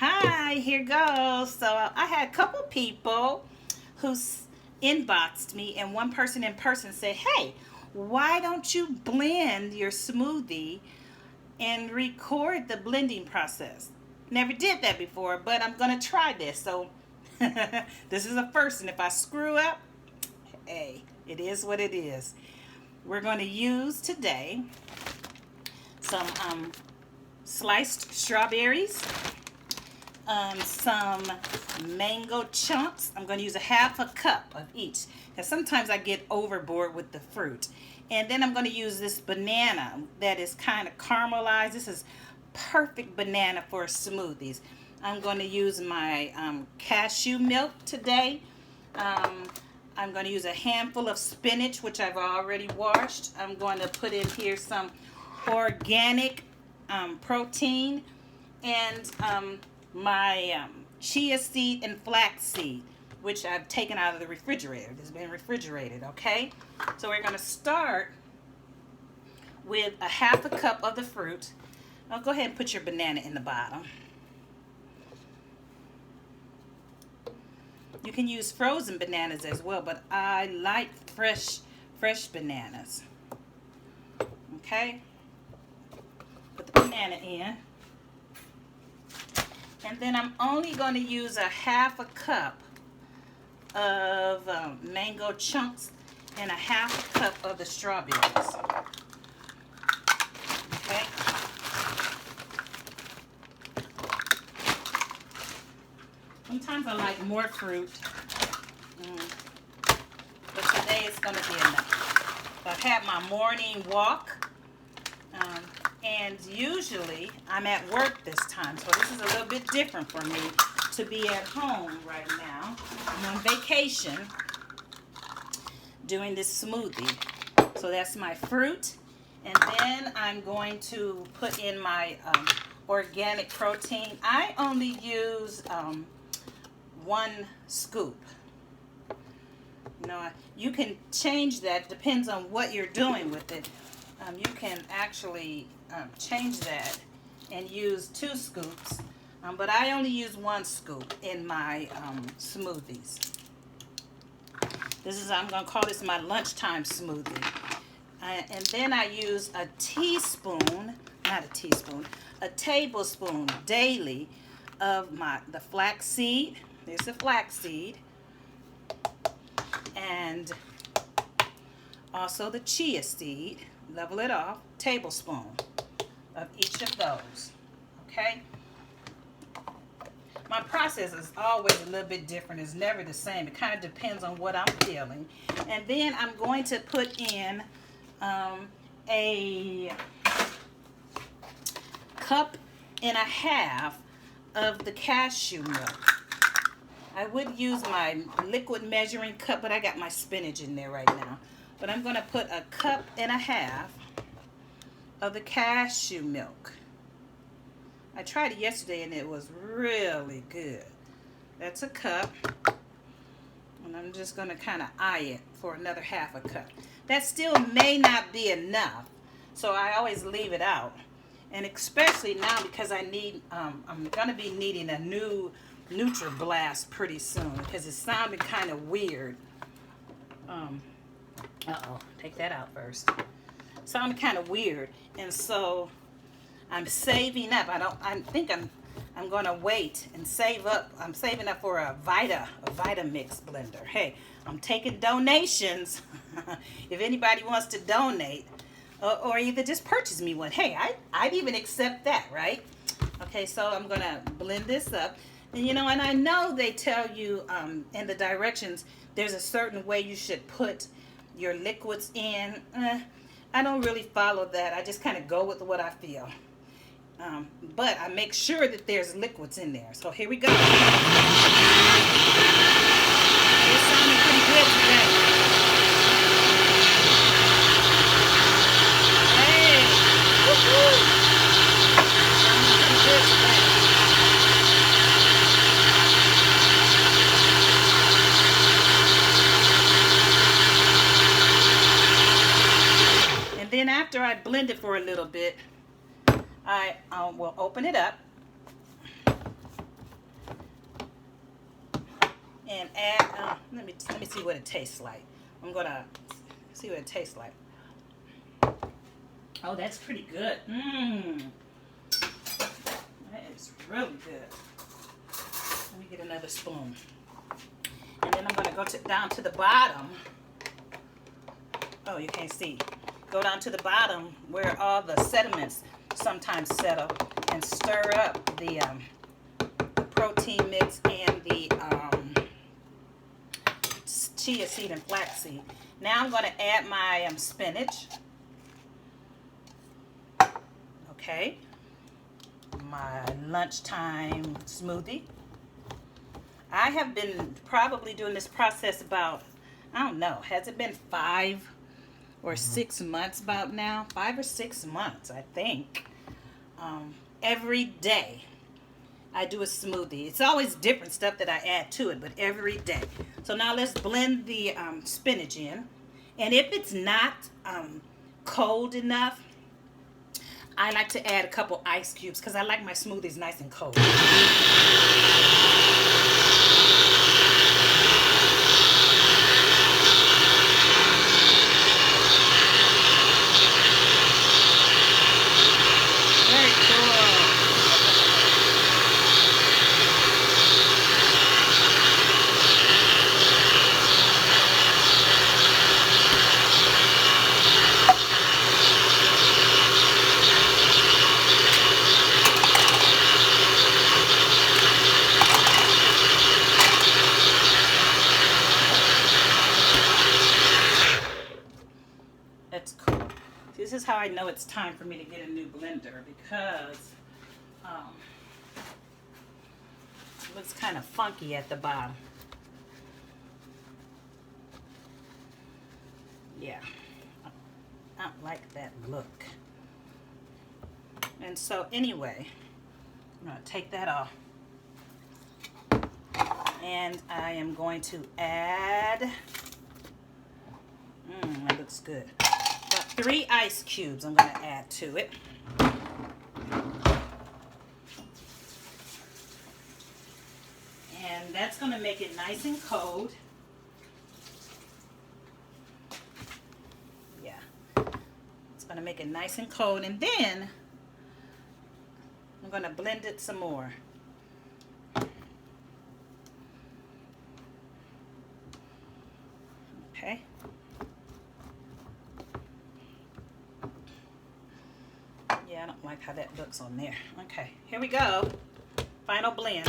Hi, here goes. So I had a couple people who inboxed me, and one person in person said, hey, why don't you blend your smoothie and record the blending process? Never did that before, but I'm going to try this. So this is a first, and if I screw up, hey, it is what it is. We're going to use today some sliced strawberries, some mango chunks. I'm going to use a half a cup of each because sometimes I get overboard with the fruit. And then I'm going to use this banana that is kind of caramelized. This is perfect banana for smoothies. I'm going to use my cashew milk today. I'm going to use a handful of spinach, which I've already washed. I'm going to put in here some organic protein and my chia seed and flaxseed, which I've taken out of the refrigerator. It's been refrigerated, okay? So we're going to start with a half a cup of the fruit. Now go ahead and put your banana in the bottom. You can use frozen bananas as well, but I like fresh bananas. Okay? Put the banana in. And then I'm only going to use a half a cup of mango chunks and a half a cup of the strawberries. Okay? Sometimes I like more fruit, but today it's going to be enough. I've had my morning walk, and usually I'm at work this time, so this is a little bit different for me to be at home right now. I'm on vacation doing this smoothie. So that's my fruit, and then I'm going to put in my organic protein. I only use 1 scoop. You can change that, depends on what you're doing with it. You can actually change that and use 2 scoops, but I only use 1 scoop in my smoothies. I'm going to call this my lunchtime smoothie. And then I use a tablespoon daily of the flaxseed. There's the flaxseed. And also the chia seed. Level it off. Tablespoon of each of those. Okay? My process is always a little bit different. It's never the same. It kind of depends on what I'm feeling. And then I'm going to put in a cup and a half of the cashew milk. I would use my liquid measuring cup, but I got my spinach in there right now. But I'm going to put a cup and a half of the cashew milk. I tried it yesterday and it was really good. That's a cup. And I'm just going to kind of eye it for another half a cup. That still may not be enough, so I always leave it out. And especially now because I'm going to be needing a new nutri-bullet pretty soon because it sounded kind of weird. Take that out first. Sounded kind of weird, and so I'm saving up. I think I'm going to wait and save up. I'm saving up for a vitamix blender. Hey, I'm taking donations. If anybody wants to donate, or either just purchase me one. Hey, I'd even accept that, right? Okay, so I'm going to blend this up. And and I know they tell you in the directions there's a certain way you should put your liquids in. I don't really follow that. I just kind of go with what I feel. But I make sure that there's liquids in there. So here we go. It's sounding pretty good today. Hey! Woo-hoo! Sounding pretty good today. Then after I blend it for a little bit, I will open it up and add, let me see what it tastes like. I'm gonna see what it tastes like. Oh, that's pretty good. That is really good. Let me get another spoon. And then I'm gonna go down to the bottom. Oh, you can't see. Go down to the bottom where all the sediments sometimes settle and stir up the protein mix and the chia seed and flaxseed. Now I'm going to add my spinach. Okay. My lunchtime smoothie. I have been probably doing this process about, I don't know, has it been 5 or 6 months about now? 5 or 6 months, I think. Every day I do a smoothie. It's always different stuff that I add to it, but every day. So now let's blend the spinach in. And if it's not cold enough, I like to add a couple ice cubes because I like my smoothies nice and cold. That's cool. This is how I know it's time for me to get a new blender because it looks kind of funky at the bottom. Yeah, I don't like that look. And so anyway, I'm going to take that off. And I am going to add, that looks good. About 3 ice cubes I'm going to add to it. And that's going to make it nice and cold. Yeah. It's going to make it nice and cold. And then I'm going to blend it some more. Okay. Yeah, I don't like how that looks on there. Okay, here we go. Final blend.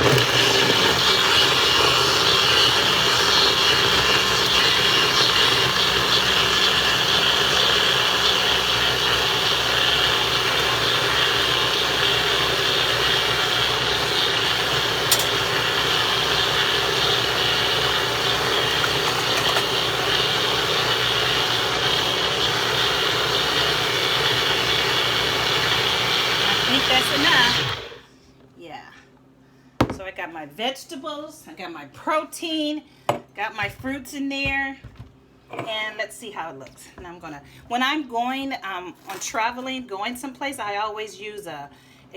That's enough. Yeah. So I got my vegetables, I got my protein, got my fruits in there, and let's see how it looks. And I'm gonna, when I'm going on traveling, going someplace, I always use a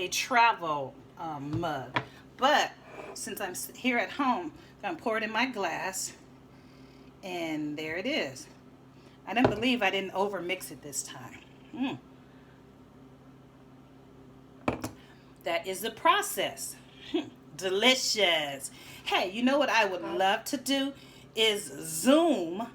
travel mug. But since I'm here at home, I'm gonna pour it in my glass, and there it is. I didn't believe I didn't over mix it this time. That is the process. Delicious. Hey, you know what I would love to do is Zoom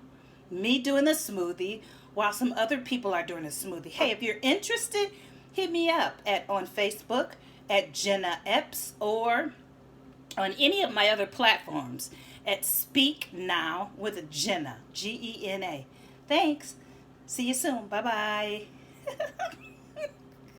me doing a smoothie while some other people are doing a smoothie. Hey, if you're interested, hit me up on Facebook at Gena Epps or on any of my other platforms at Speak Now with Gena, Gena. Thanks. See you soon. Bye-bye.